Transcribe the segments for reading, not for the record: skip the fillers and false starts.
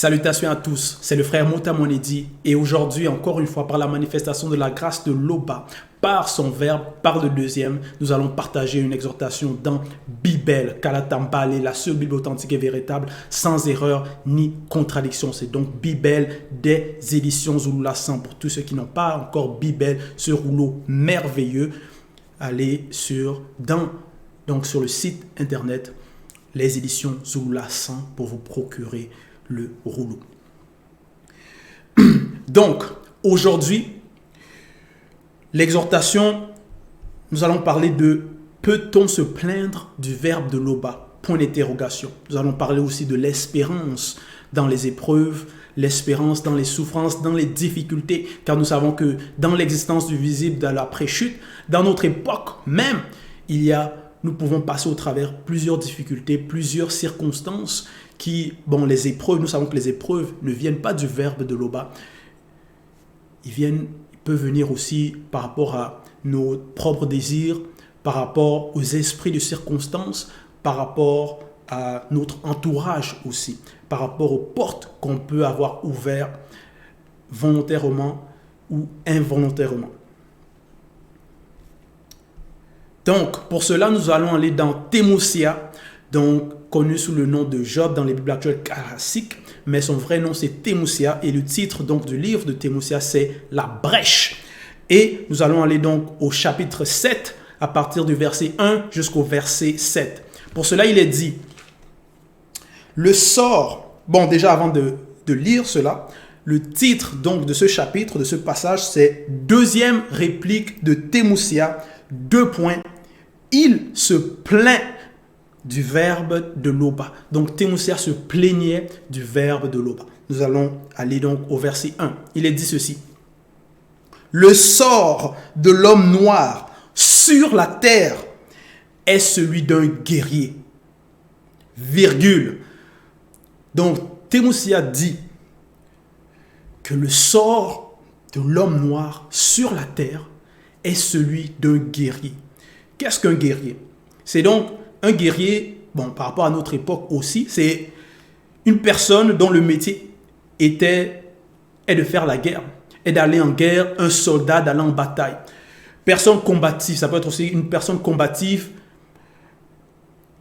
Salutations à tous, c'est le frère Mota Monedi et aujourd'hui, encore une fois, par la manifestation de la grâce de l'Oba, par son verbe, par le deuxième, nous allons partager une exhortation dans Bible, Kalatambale, la seule Bible authentique et véritable, sans erreur ni contradiction. C'est donc Bible des éditions Zulula 100. Pour tous ceux qui n'ont pas encore Bible, ce rouleau merveilleux, allez sur le site internet les éditions Zulula 100 pour vous procurer le rouleau. Donc, aujourd'hui, l'exhortation, nous allons parler de peut-on se plaindre du verbe de l'Oba? Point d'interrogation. Nous allons parler aussi de l'espérance dans les épreuves, l'espérance dans les souffrances, dans les difficultés, car nous savons que dans l'existence du visible, dans l'après-chute, dans notre époque même, nous pouvons passer au travers plusieurs difficultés, plusieurs circonstances les épreuves, nous savons que les épreuves ne viennent pas du verbe de l'Oba. Ils peuvent venir aussi par rapport à nos propres désirs, par rapport aux esprits de circonstances, par rapport à notre entourage aussi, par rapport aux portes qu'on peut avoir ouvertes volontairement ou involontairement. Donc, pour cela, nous allons aller dans Thémosia, donc connu sous le nom de Job dans les Bibles actuelles classiques, mais son vrai nom c'est Thémosia et le titre donc du livre de Thémosia c'est La Brèche. Et nous allons aller donc au chapitre 7 à partir du verset 1 jusqu'au verset 7. Pour cela, il est dit, le sort, déjà avant de lire cela, le titre donc de ce chapitre, de ce passage, c'est deuxième réplique de Thémosia, : il se plaint du verbe de l'Oba. Donc Thémosia se plaignait du verbe de l'Oba. Nous allons aller donc au verset 1. Il est dit ceci: le sort de l'homme noir sur la terre est celui d'un guerrier. Virgule. Donc Thémosia dit que le sort de l'homme noir sur la terre est celui d'un guerrier. Qu'est-ce qu'un guerrier? C'est donc un guerrier, par rapport à notre époque aussi, c'est une personne dont le métier est de faire la guerre, est d'aller en guerre, un soldat d'aller en bataille. Personne combative, ça peut être aussi une personne combative,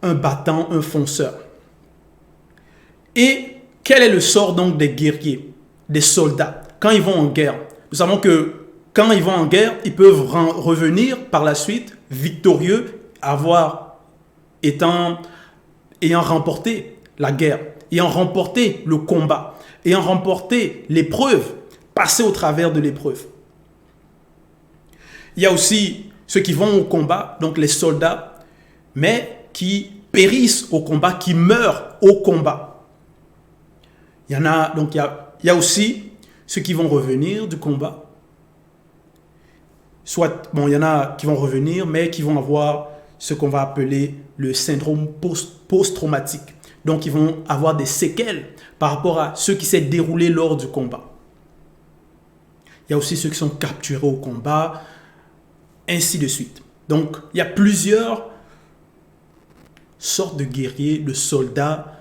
un battant, un fonceur. Et quel est le sort donc des guerriers, des soldats, quand ils vont en guerre? Nous savons que quand ils vont en guerre, ils peuvent revenir par la suite victorieux, ayant remporté la guerre, ayant remporté le combat, ayant remporté l'épreuve, passer au travers de l'épreuve. Il y a aussi ceux qui vont au combat, donc les soldats, mais qui périssent au combat, qui meurent au combat. Il y a aussi ceux qui vont revenir du combat. Il y en a qui vont revenir, mais qui vont avoir ce qu'on va appeler le syndrome post-traumatique. Donc, ils vont avoir des séquelles par rapport à ce qui s'est déroulé lors du combat. Il y a aussi ceux qui sont capturés au combat, ainsi de suite. Donc, il y a plusieurs sortes de guerriers, de soldats.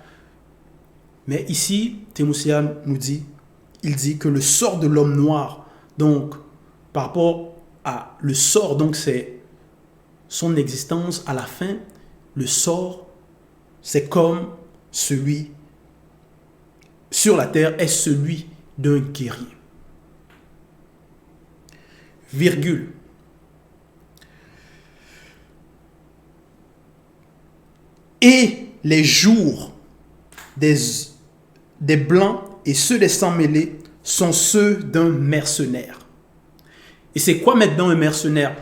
Mais ici, Thémosia il dit que le sort de l'homme noir, donc, par rapport à le sort, donc c'est son existence à la fin, le sort, c'est comme celui sur la terre est celui d'un guerrier. Virgule. Et les jours des blancs et ceux des sans-mêlés sont ceux d'un mercenaire. Et c'est quoi maintenant un mercenaire?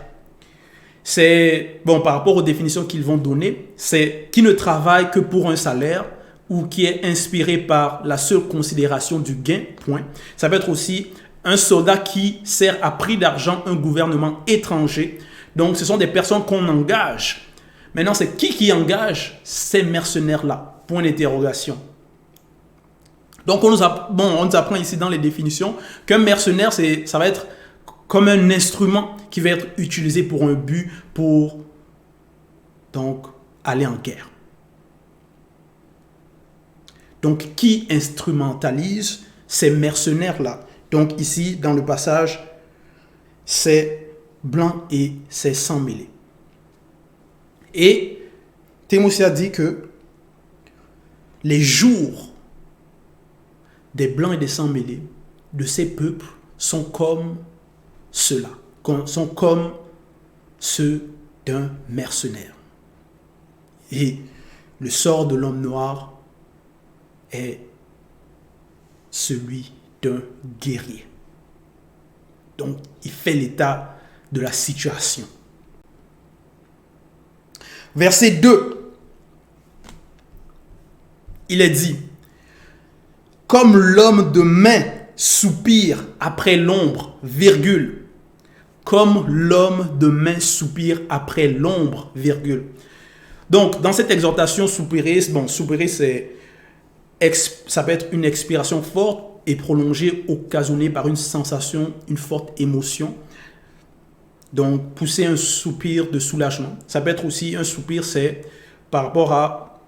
C'est, par rapport aux définitions qu'ils vont donner, c'est qui ne travaille que pour un salaire ou qui est inspiré par la seule considération du gain, point. Ça peut être aussi un soldat qui sert à prix d'argent un gouvernement étranger. Donc, ce sont des personnes qu'on engage. Maintenant, c'est qui engage ces mercenaires-là? Point d'interrogation. Donc, on nous apprend ici dans les définitions qu'un mercenaire, ça va être comme un instrument qui va être utilisé pour un but, pour donc aller en guerre. donc qui instrumentalise ces mercenaires-là. Donc ici, dans le passage, c'est blanc et c'est sans mêlé. Et Timothée dit que les jours des blancs et des sans mêlés de ces peuples sont comme ceux-là, sont comme ceux d'un mercenaire. Et le sort de l'homme noir est celui d'un guerrier. Donc, il fait l'état de la situation. Verset 2, il est dit, « Comme l'homme de main soupire après l'ombre, virgule, comme l'homme de main soupire après l'ombre, virgule. » Donc, dans cette exhortation, soupirer, soupirer, ça peut être une expiration forte et prolongée, occasionnée par une sensation, une forte émotion. Donc, pousser un soupir de soulagement. Ça peut être aussi un soupir, c'est par rapport à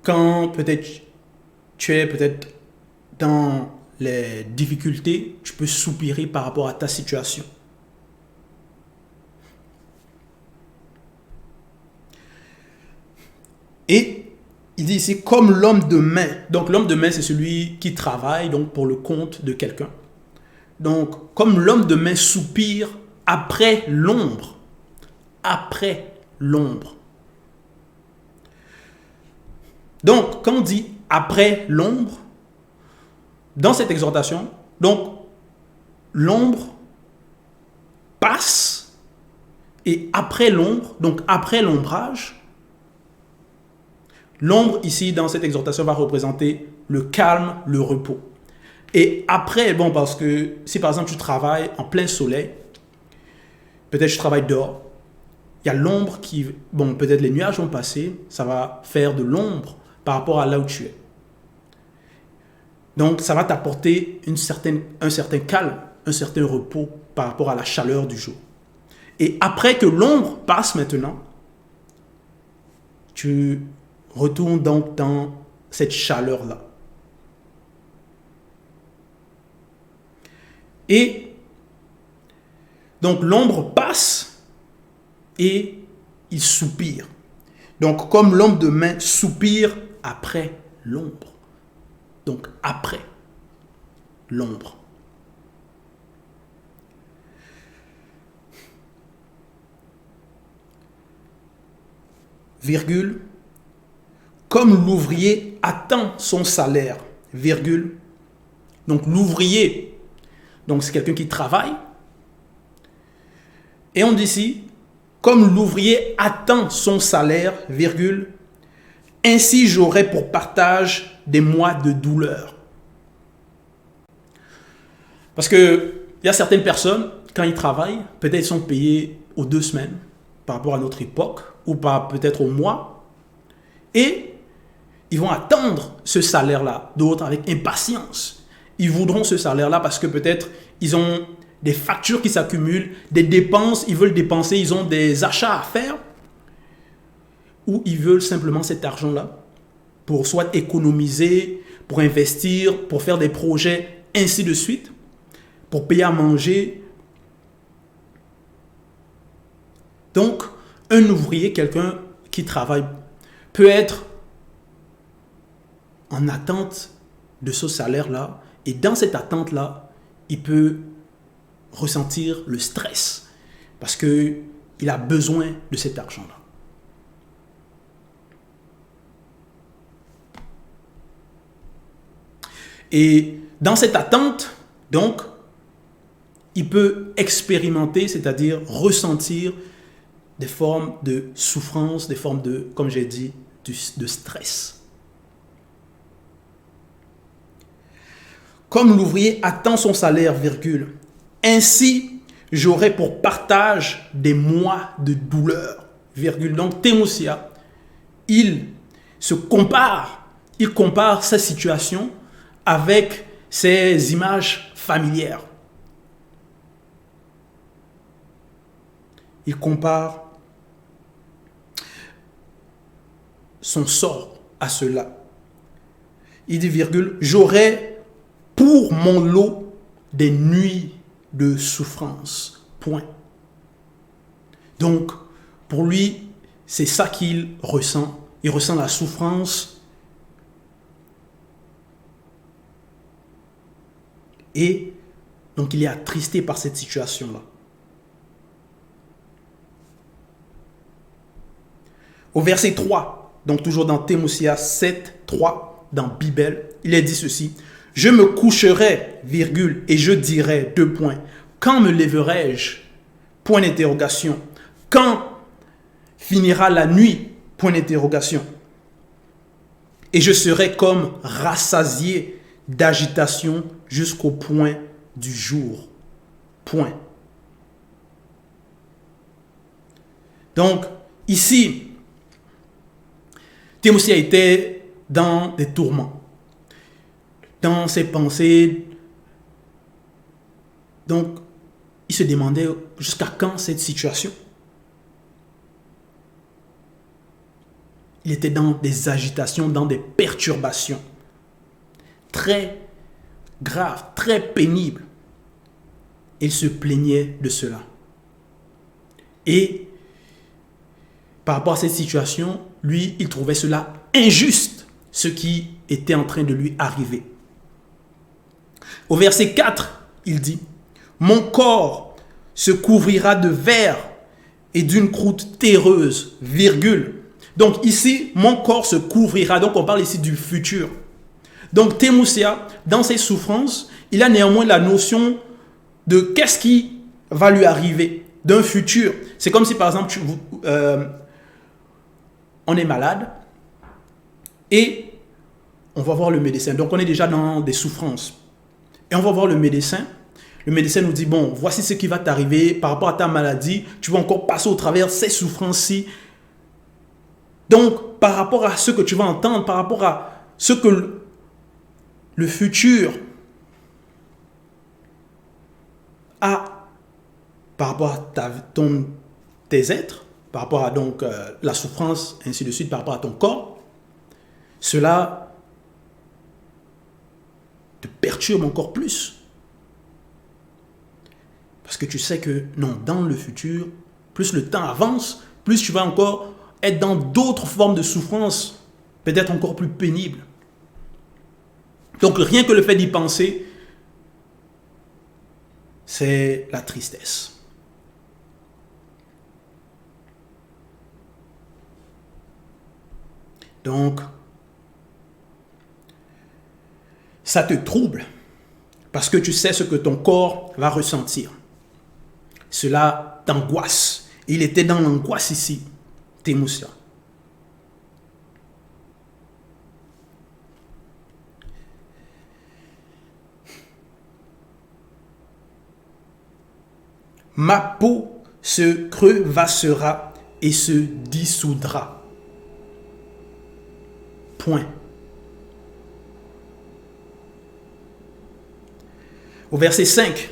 quand peut-être tu es peut-être dans les difficultés, tu peux soupirer par rapport à ta situation. Et il dit ici, comme l'homme de main. Donc l'homme de main, c'est celui qui travaille donc, pour le compte de quelqu'un. Donc, comme l'homme de main soupire après l'ombre. Après l'ombre. Donc, quand on dit après l'ombre, dans cette exhortation, donc l'ombre passe et après l'ombre, donc après l'ombrage, l'ombre ici dans cette exhortation va représenter le calme, le repos. Et après, bon, parce que si par exemple tu travailles en plein soleil, peut-être tu travailles dehors, il y a l'ombre qui, bon, peut-être les nuages vont passer, ça va faire de l'ombre par rapport à là où tu es. Donc, ça va t'apporter un certain calme, un certain repos par rapport à la chaleur du jour. Et après que l'ombre passe maintenant, tu retournes donc dans cette chaleur-là. Et donc, l'ombre passe et il soupire. Donc, comme l'homme de main soupire après l'ombre. Donc, après l'ombre. Virgule. Comme l'ouvrier attend son salaire. Virgule. Donc, l'ouvrier, donc c'est quelqu'un qui travaille. Et on dit ici, comme l'ouvrier attend son salaire, virgule, ainsi j'aurai pour partage des mois de douleur. Parce que il y a certaines personnes, quand ils travaillent, peut-être ils sont payés aux 2 semaines par rapport à notre époque, ou peut-être au mois, et ils vont attendre ce salaire-là, d'autres avec impatience. Ils voudront ce salaire-là parce que peut-être ils ont des factures qui s'accumulent, des dépenses, ils veulent dépenser, ils ont des achats à faire, ou ils veulent simplement cet argent-là pour soit économiser, pour investir, pour faire des projets, ainsi de suite, pour payer à manger. Donc, un ouvrier, quelqu'un qui travaille, peut être en attente de ce salaire-là, et dans cette attente-là, il peut ressentir le stress parce qu'il a besoin de cet argent-là. Et dans cette attente, donc, il peut expérimenter, c'est-à-dire ressentir des formes de souffrance, des formes de, comme j'ai dit, de stress. Comme l'ouvrier attend son salaire, virgule, ainsi j'aurai pour partage des mois de douleur, virgule. Donc Timothée, il compare sa situation avec ses images familières. Il compare son sort à cela. Il dit, virgule, j'aurai pour mon lot des nuits de souffrance. Point. Donc, pour lui, c'est ça qu'il ressent. Il ressent la souffrance. Et donc, il est attristé par cette situation-là. Au verset 3, donc toujours dans Timothée 7, 3, dans Bible, il est dit ceci. Je me coucherai, virgule, et je dirai, deux points. Quand me lèverai-je? Point d'interrogation. Quand finira la nuit? Point d'interrogation. Et je serai comme rassasié d'agitation jusqu'au point du jour. Point. Donc, ici, Timothée était dans des tourments, dans ses pensées. Donc, il se demandait jusqu'à quand cette situation. Il était dans des agitations, dans des perturbations très graves, très pénibles. Il se plaignait de cela. Et par rapport à cette situation, lui, il trouvait cela injuste, ce qui était en train de lui arriver. Au verset 4, il dit, « Mon corps se couvrira de verre et d'une croûte terreuse, virgule. » Donc ici, mon corps se couvrira. Donc on parle ici du futur. Donc Timothée, dans ses souffrances, il a néanmoins la notion de qu'est-ce qui va lui arriver, d'un futur. C'est comme si par exemple, on est malade et on va voir le médecin. Donc on est déjà dans des souffrances. Et on va voir le médecin. Le médecin nous dit, bon, voici ce qui va t'arriver par rapport à ta maladie. Tu vas encore passer au travers ces souffrances-ci. Donc, par rapport à ce que tu vas entendre, par rapport à ce que le futur a, par rapport à tes êtres, par rapport à donc la souffrance, ainsi de suite, par rapport à ton corps, cela te perturbe encore plus. Parce que tu sais que, non, dans le futur, plus le temps avance, plus tu vas encore être dans d'autres formes de souffrance, peut-être encore plus pénibles. Donc rien que le fait d'y penser, c'est la tristesse. Donc, ça te trouble parce que tu sais ce que ton corps va ressentir. Cela t'angoisse. Il était dans l'angoisse ici, Timothée. Ma peau se crevassera et se dissoudra. Point. Au verset 5,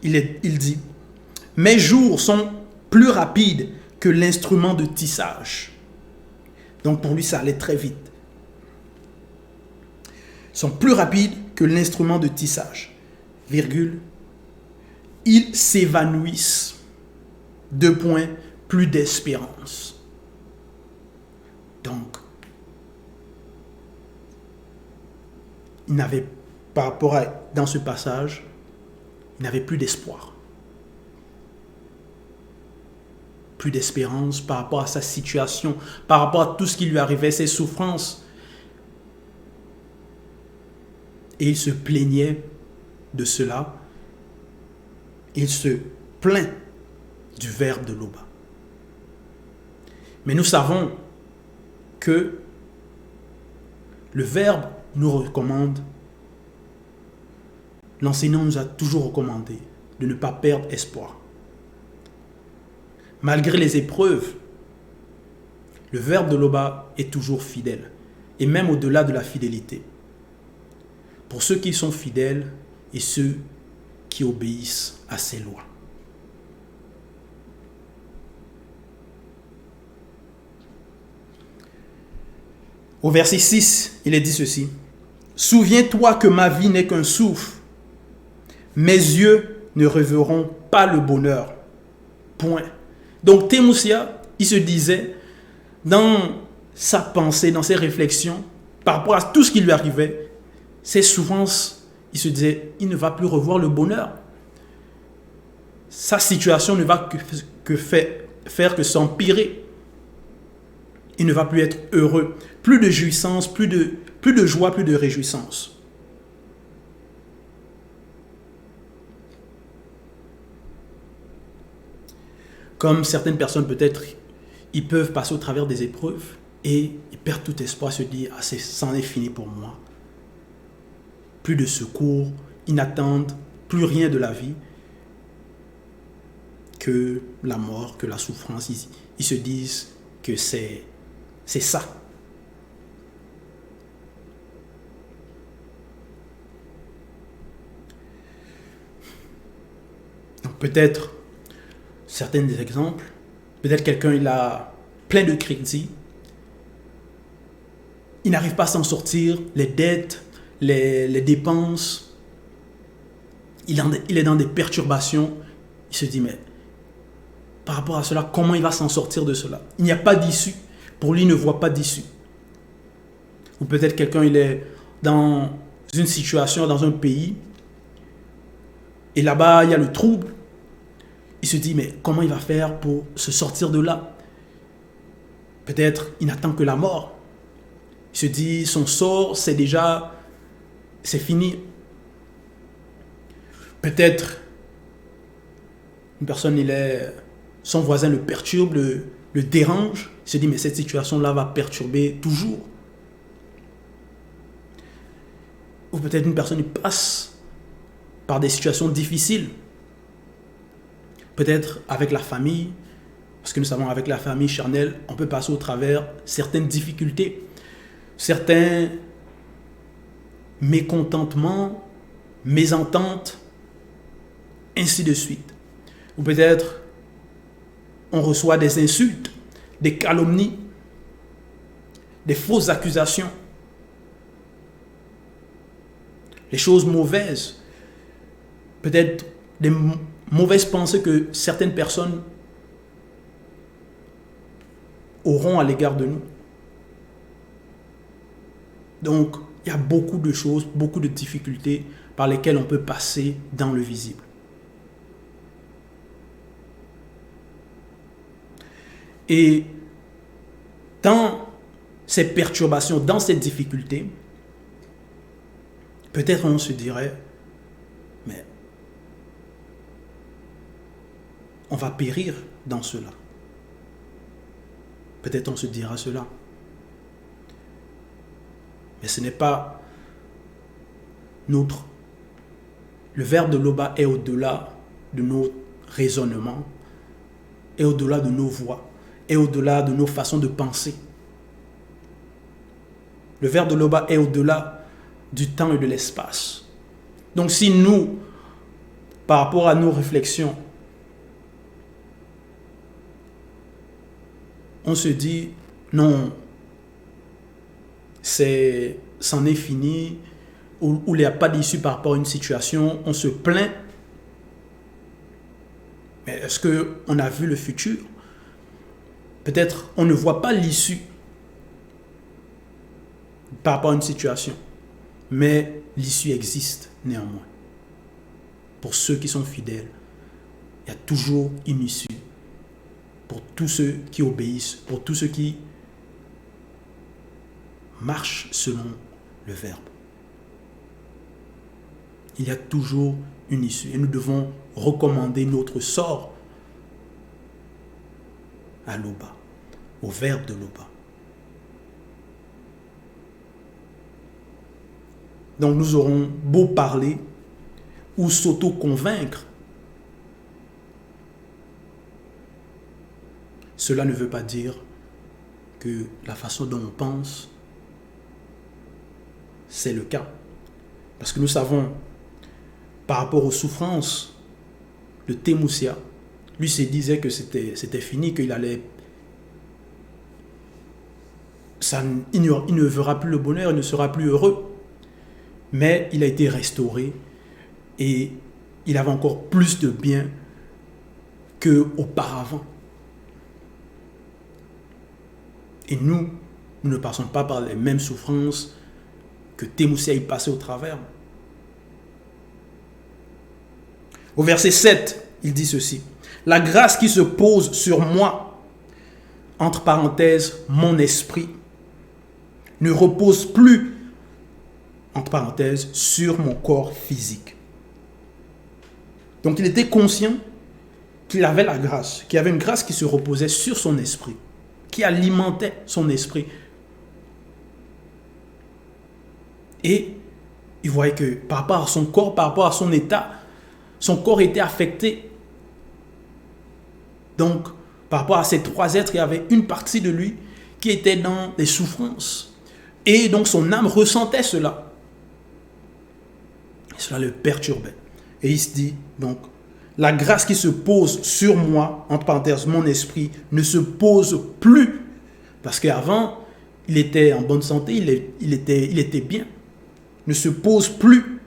il dit, « Mes jours sont plus rapides que l'instrument de tissage. » Donc pour lui, ça allait très vite. Ils sont plus rapides que l'instrument de tissage. Virgule. Ils s'évanouissent. Deux points, plus d'espérance. Donc, il n'avait, par rapport à, dans ce passage, il n'avait plus d'espoir. Plus d'espérance par rapport à sa situation, par rapport à tout ce qui lui arrivait, ses souffrances. Et il se plaignait de cela. Il se plaint du verbe de Loba. Mais nous savons que le verbe nous recommande, l'enseignant nous a toujours recommandé de ne pas perdre espoir. Malgré les épreuves, le verbe de Loba est toujours fidèle, et même au-delà de la fidélité. Pour ceux qui sont fidèles et ceux qui obéissent à ses lois. Au verset 6, il est dit ceci. Souviens-toi que ma vie n'est qu'un souffle. Mes yeux ne reverront pas le bonheur. Point. Donc Thémosia, il se disait, dans sa pensée, dans ses réflexions, par rapport à tout ce qui lui arrivait, ses souffrances, il se disait, il ne va plus revoir le bonheur. Sa situation ne va faire que s'empirer. Il ne va plus être heureux. Plus de jouissance, plus de joie, plus de réjouissance. Comme certaines personnes, peut-être, ils peuvent passer au travers des épreuves et ils perdent tout espoir, se dire, ah, c'en est fini pour moi. Plus de secours, ils n'attendent plus rien de la vie que la mort, que la souffrance. Ils se disent que c'est ça. Donc peut-être, certains des exemples, peut-être quelqu'un il a plein de crédits, il n'arrive pas à s'en sortir, les dettes, les dépenses, il est dans des perturbations, il se dit mais par rapport à cela, comment il va s'en sortir de cela? Il n'y a pas d'issue, pour lui il ne voit pas d'issue. Ou peut-être quelqu'un il est dans une situation, dans un pays, et là-bas il y a le trouble, il se dit mais comment il va faire pour se sortir de là? Peut-être il n'attend que la mort. Il se dit son sort c'est fini. Peut-être une personne son voisin le perturbe, le dérange. Il se dit mais cette situation-là va perturber toujours. Ou peut-être une personne passe par des situations difficiles. Peut-être avec la famille, parce que nous savons avec la famille charnelle, on peut passer au travers certaines difficultés, certains mécontentements, mésententes, ainsi de suite. Ou peut-être on reçoit des insultes, des calomnies, des fausses accusations, les choses mauvaises, peut-être des mauvaises pensées que certaines personnes auront à l'égard de nous. Donc, il y a beaucoup de choses, beaucoup de difficultés par lesquelles on peut passer dans le visible. Et dans ces perturbations, dans ces difficultés, peut-être on se dirait, mais on va périr dans cela. Peut-être on se dira cela. Mais ce n'est pas notre... Le verbe de Loba est au-delà de nos raisonnements, est au-delà de nos voix, est au-delà de nos façons de penser. Le verbe de Loba est au-delà du temps et de l'espace. Donc si nous, par rapport à nos réflexions, on se dit, non, c'en est fini, ou il n'y a pas d'issue par rapport à une situation, on se plaint. Mais est-ce qu'on a vu le futur? Peut-être on ne voit pas l'issue par rapport à une situation, mais l'issue existe néanmoins. Pour ceux qui sont fidèles, il y a toujours une issue. Pour tous ceux qui obéissent, pour tous ceux qui marchent selon le verbe. Il y a toujours une issue et nous devons recommander notre sort à Loba, au verbe de Loba. Donc nous aurons beau parler ou s'auto-convaincre, cela ne veut pas dire que la façon dont on pense, c'est le cas. Parce que nous savons, par rapport aux souffrances de Thémosia, lui se disait que c'était fini, qu'il allait il ne verra plus le bonheur, il ne sera plus heureux. Mais il a été restauré et il avait encore plus de bien qu'auparavant. Et nous ne passons pas par les mêmes souffrances que Timothée y passait au travers. Au verset 7, il dit ceci. La grâce qui se pose sur moi, entre parenthèses, mon esprit, ne repose plus, entre parenthèses, sur mon corps physique. Donc il était conscient qu'il avait la grâce, qu'il y avait une grâce qui se reposait sur son esprit, qui alimentait son esprit. Et il voyait que par rapport à son corps, par rapport à son état, son corps était affecté. Donc, par rapport à ces trois êtres, il y avait une partie de lui qui était dans des souffrances. Et donc, son âme ressentait cela. Et cela le perturbait. Et il se dit, donc, la grâce qui se pose sur moi, entre parenthèses, mon esprit, ne se pose plus. Parce qu'avant, il était en bonne santé, il était bien. Ne se pose plus,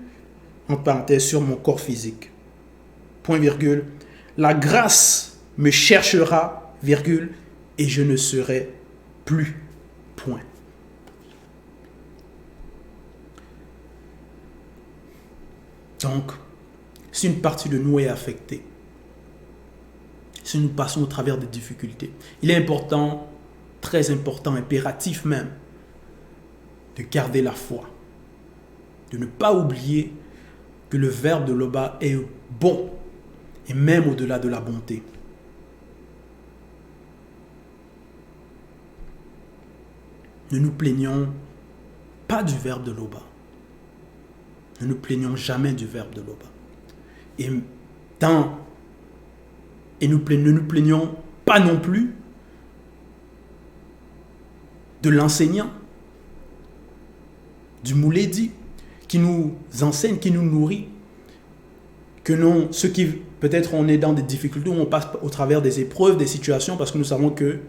entre parenthèses, sur mon corps physique. Point virgule. La grâce me cherchera, virgule, et je ne serai plus. Point. Donc, si une partie de nous est affectée, si nous passons au travers des difficultés, il est important, très important, impératif même, de garder la foi, de ne pas oublier que le verbe de Loba est bon, et même au-delà de la bonté. Ne nous plaignons pas du verbe de Loba. Ne nous plaignons jamais du verbe de Loba. Et ne nous plaignons pas non plus de l'enseignant, du Mouledi, qui nous enseigne, qui nous nourrit. Que non, ceux qui, peut-être on est dans des difficultés, où on passe au travers des épreuves, des situations, parce que nous savons que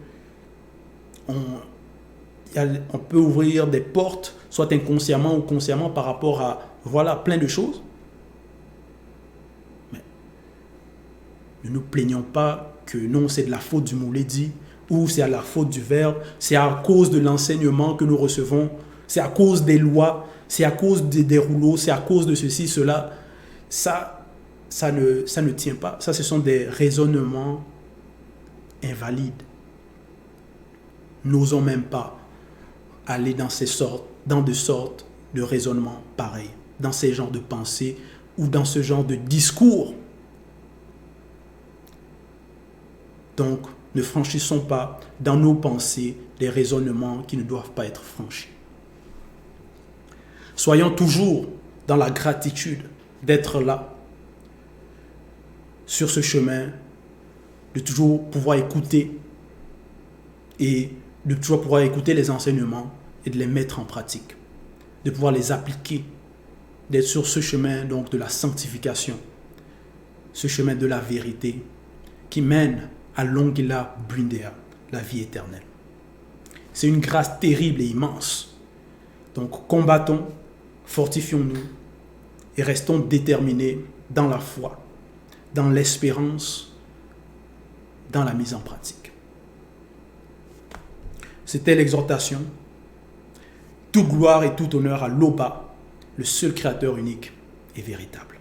on peut ouvrir des portes, soit inconsciemment ou consciemment, par rapport à, voilà, plein de choses. Mais ne nous plaignons pas que non, c'est de la faute du Mouledi, ou c'est à la faute du verbe, c'est à cause de l'enseignement que nous recevons, c'est à cause des lois, c'est à cause des rouleaux, c'est à cause de ceci, cela. Ça ne tient pas. Ça, ce sont des raisonnements invalides. N'osons même pas aller dans de sortes de raisonnements pareils, dans ces genres de pensées ou dans ce genre de discours. Donc, ne franchissons pas dans nos pensées des raisonnements qui ne doivent pas être franchis. Soyons toujours dans la gratitude d'être là, sur ce chemin, de toujours pouvoir écouter et de toujours pouvoir écouter les enseignements et de les mettre en pratique, de pouvoir les appliquer, d'être sur ce chemin donc de la sanctification, ce chemin de la vérité qui mène à l'ongila bundea, la vie éternelle. C'est une grâce terrible et immense. Donc combattons, fortifions-nous et restons déterminés dans la foi, dans l'espérance, dans la mise en pratique. C'était l'exhortation. Toute gloire et tout honneur à Loba, le seul créateur unique et véritable.